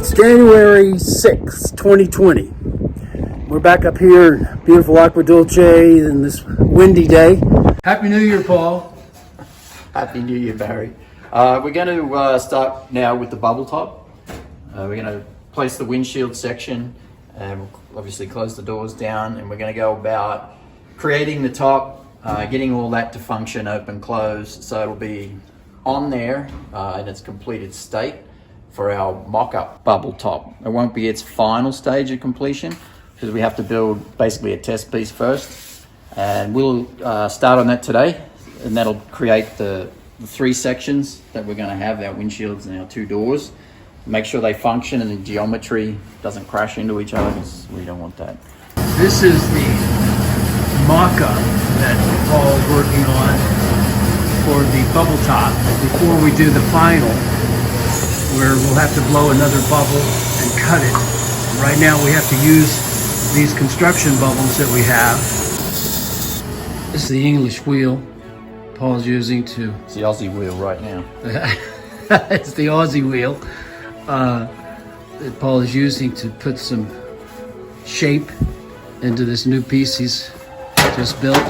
It's January 6th, 2020. We're back up here in beautiful Aqua Dulce in this windy day. Happy New Year, Paul. Happy New Year, Barry. We're going to start now with the bubble top. We're going to place the windshield section and we'll obviously close the doors down, and we're going to go about creating the top, getting all that to function, open, close, so it'll be on there in its completed state for our mock-up bubble top. It won't be its final stage of completion because we have to build basically a test piece first, and we'll start on that today, and that'll create the three sections that we're going to have, our windshields and our two doors. Make sure they function and the geometry doesn't crash into each other because we don't want that. This is the mock-up that Paul's working on for the bubble top before we do the final, where we'll have to blow another bubble and cut it. Right now we have to use these construction bubbles that we have. This is the English wheel Paul's using to... It's the Aussie wheel right now. It's the Aussie wheel that Paul is using to put some shape into this new piece he's just built.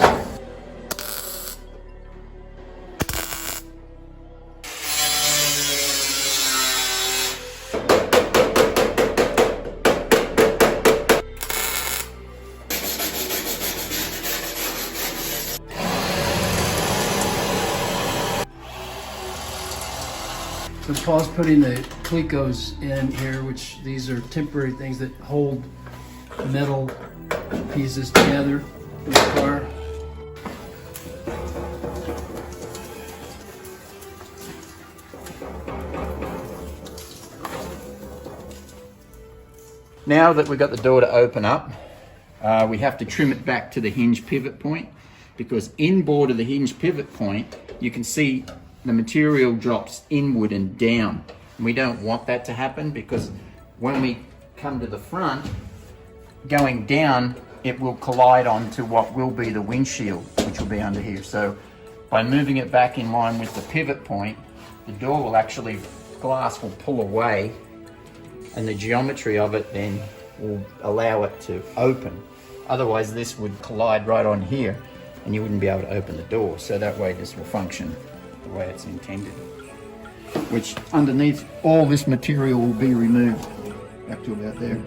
So Paul's putting the clecos in here, which these are temporary things that hold metal pieces together in the car. Now that we've got the door to open up, we have to trim it back to the hinge pivot point, because inboard of the hinge pivot point, you can see the material drops inward and down. We don't want that to happen, because when we come to the front, going down, it will collide onto what will be the windshield, which will be under here. So by moving it back in line with the pivot point, the door will actually, glass will pull away, and the geometry of it then will allow it to open. Otherwise this would collide right on here and you wouldn't be able to open the door. So that way this will function the way it's intended. Which underneath all this material will be removed up to about there.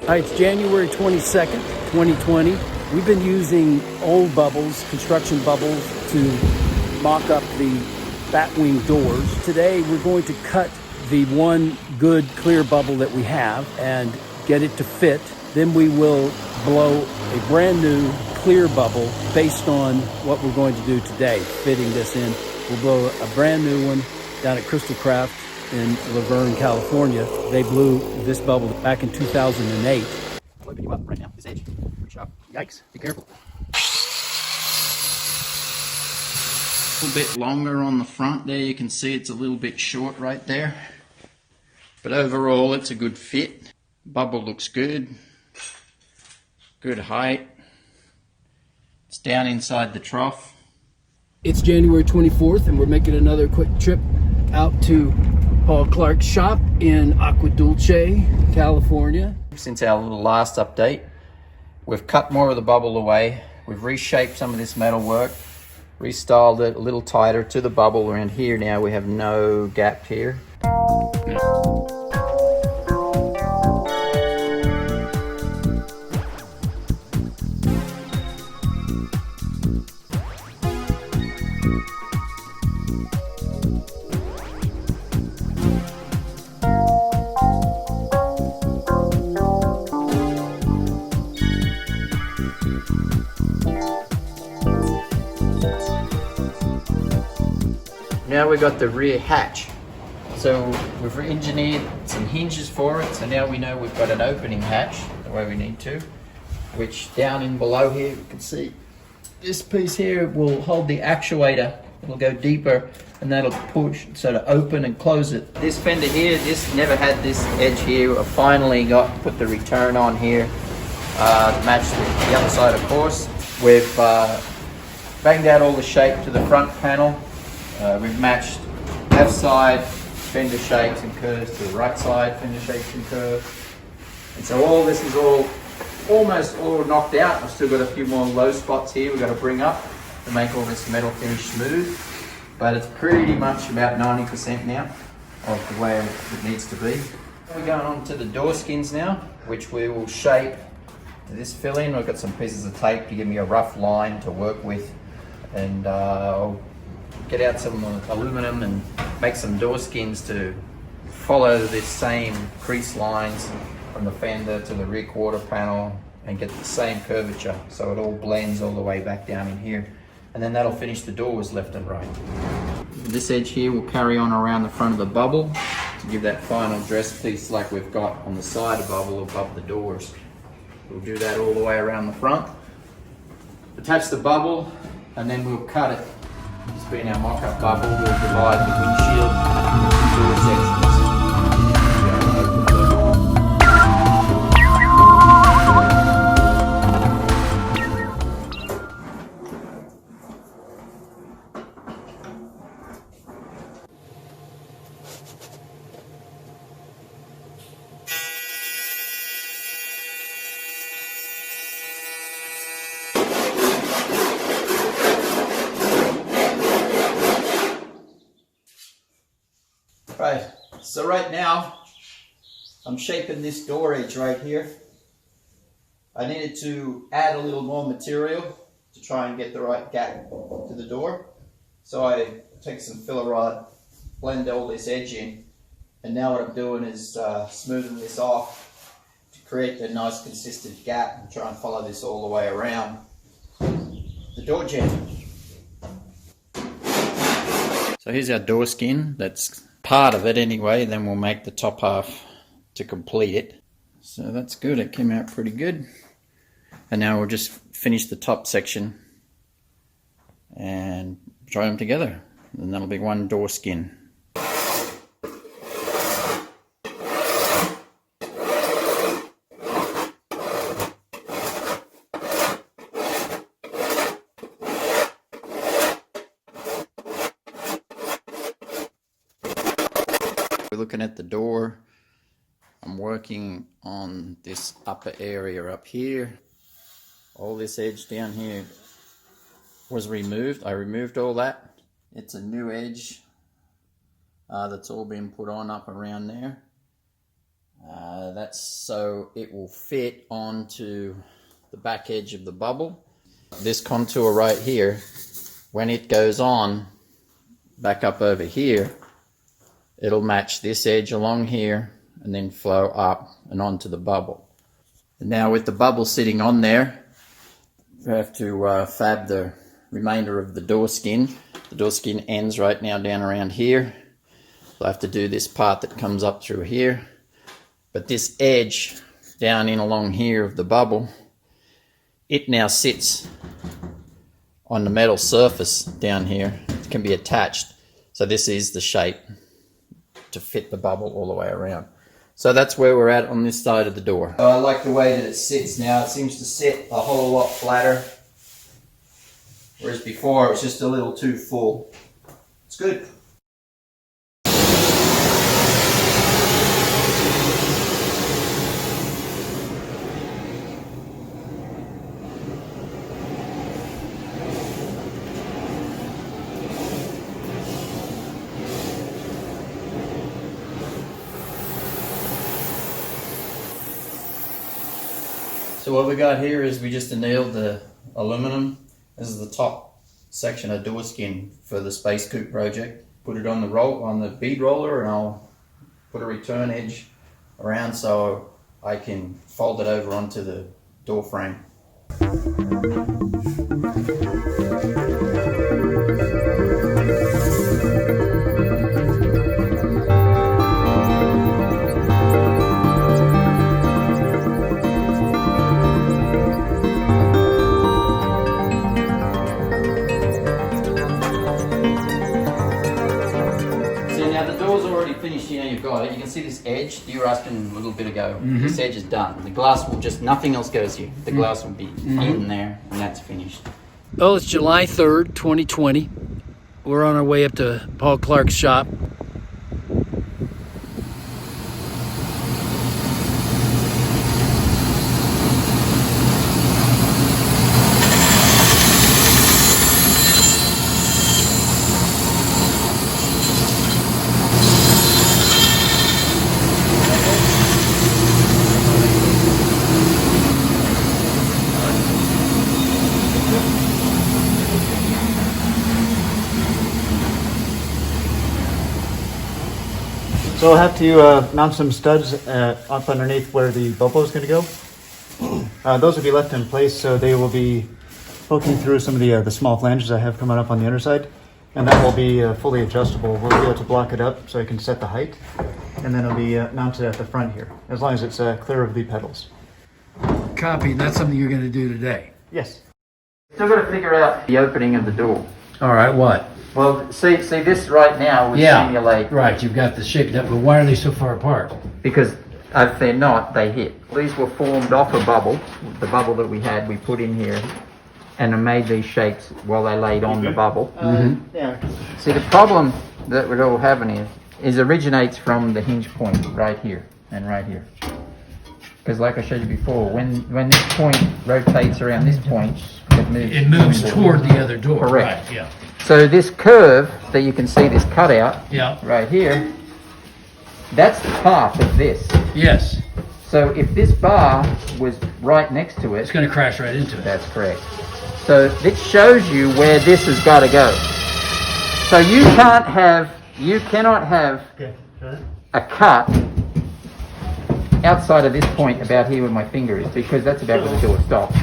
Hi, it's January 22nd, 2020. We've been using old bubbles, construction bubbles, to mock up the batwing doors. Today we're going to cut the one good clear bubble that we have and get it to fit. Then we will blow a brand new clear bubble based on what we're going to do today, fitting this in. We'll blow a brand new one down at Crystal Craft in Laverne, California. They blew this bubble back in 2008. I'll open you up right now, this edge. Pretty sharp. Yikes, be careful. A little bit longer on the front there, you can see it's a little bit short right there. But overall it's a good fit. Bubble looks good. Good height. It's down inside the trough. It's January 24th and we're making another quick trip out to Paul Clark's shop in Aqua Dulce, California. Since our little last update, we've cut more of the bubble away. We've reshaped some of this metal work, restyled it a little tighter to the bubble around here. Now we have no gap here. Now we've got the rear hatch. So we've engineered some hinges for it, so now we know we've got an opening hatch the way we need to, which down in below here, you can see this piece here will hold the actuator. It'll go deeper and that'll push, so to open and close it. This fender here, this never had this edge here. I finally put the return on here to match the other side, of course. We've banged out all the shape to the front panel. We've matched left side fender shapes and curves to the right side, fender shapes and curves. And so all this is almost all knocked out. I've still got a few more low spots here we've got to bring up to make all this metal finish smooth. But it's pretty much about 90% now of the way it needs to be. We're going on to the door skins now, which we will shape to this fill-in. I've got some pieces of tape to give me a rough line to work with, and I'll get out some aluminum and make some door skins to follow this same crease lines from the fender to the rear quarter panel and get the same curvature, so it all blends all the way back down in here. And then that'll finish the doors left and right. This edge here will carry on around the front of the bubble to give that final dress piece like we've got on the side of the bubble above the doors. We'll do that all the way around the front. Attach the bubble and then we'll cut it. This being our mock-up bubble, we'll divide the windshield into door sections. Right, so right now I'm shaping this door edge right here. I needed to add a little more material to try and get the right gap to the door. So I take some filler rod, blend all this edge in, and now what I'm doing is smoothing this off to create a nice consistent gap and try and follow this all the way around the door jamb. So here's our door skin. That's part of it anyway, then we'll make the top half to complete it. So that's good, it came out pretty good. And now we'll just finish the top section and join them together, and that'll be one door skin. We're looking at the door. I'm working on this upper area up here. All this edge down here was removed. I removed all that. It's a new edge that's all been put on up around there. That's so it will fit onto the back edge of the bubble. This contour right here, when it goes on back up over here, it'll match this edge along here and then flow up and onto the bubble. And now with the bubble sitting on there, we have to fab the remainder of the door skin. The door skin ends right now down around here. So I have to do this part that comes up through here. But this edge down in along here of the bubble, it now sits on the metal surface down here. It can be attached. So this is the shape to fit the bubble all the way around. So that's where we're at on this side of the door. I like the way that it sits now. It seems to sit a whole lot flatter, whereas before it was just a little too full. It's good. So what we got here is we just annealed the aluminum. This is the top section of door skin for the Space Coupe project. Put it on the bead roller, and I'll put a return edge around so I can fold it over onto the door frame. Finished, you know, you've got it. You can see this edge you were asking a little bit ago. This edge is done. The glass will just, nothing else goes here. The glass will be in there, and that's finished. Well, it's July 3rd, 2020. We're on our way up to Paul Clark's shop. So I'll have to mount some studs up underneath where the bubble is going to go. Those will be left in place, so they will be poking through some of the small flanges I have coming up on the underside, and that will be fully adjustable. We'll be able to block it up so I can set the height, and then it'll be mounted at the front here, as long as it's clear of the pedals. Copy. That's something you're going to do today. Yes. Still got to figure out the opening of the door. All right, what? Well, see this right now would simulate. Right, you've got the shape, but why are they so far apart? Because if they're not, they hit. These were formed off a bubble. The bubble that we had, we put in here, and it made these shapes while they laid on the bubble. Yeah. See, the problem that we're all having is originates from the hinge point right here and right here. Because like I showed you before, when this point rotates around this point, It moves toward the other door. Correct. Right, yeah. So this curve that you can see, this cutout Yeah. right here, that's the path of this. Yes. So if this bar was right next to It's it, going to crash right into it. that's correct. So this shows you where this has got to go. So you cannot have Okay. a cut outside of this point about here where my finger is, because that's about where the door stops.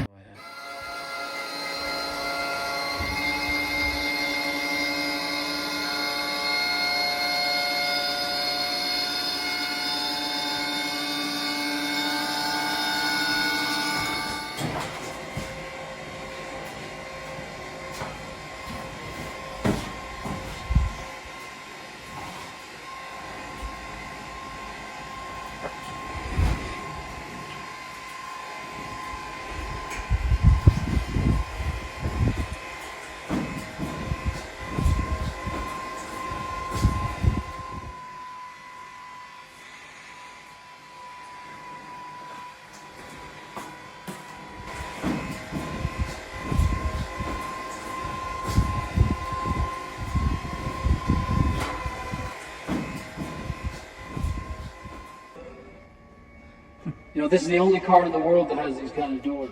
You know, this is the only car in the world that has these kind of doors.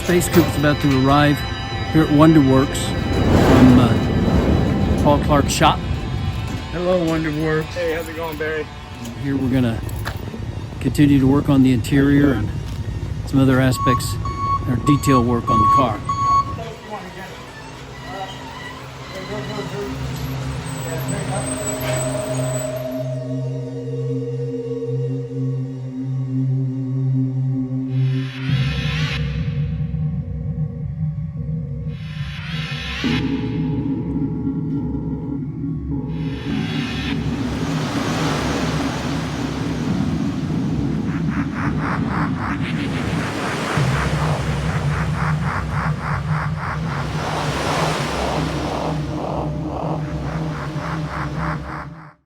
Space Coupe is about to arrive here at Wonderworks from Paul Clark's shop. Hello, Wonderworks. Hey, how's it going, Barry? Here we're going to continue to work on the interior and some other aspects, or detail work on the car.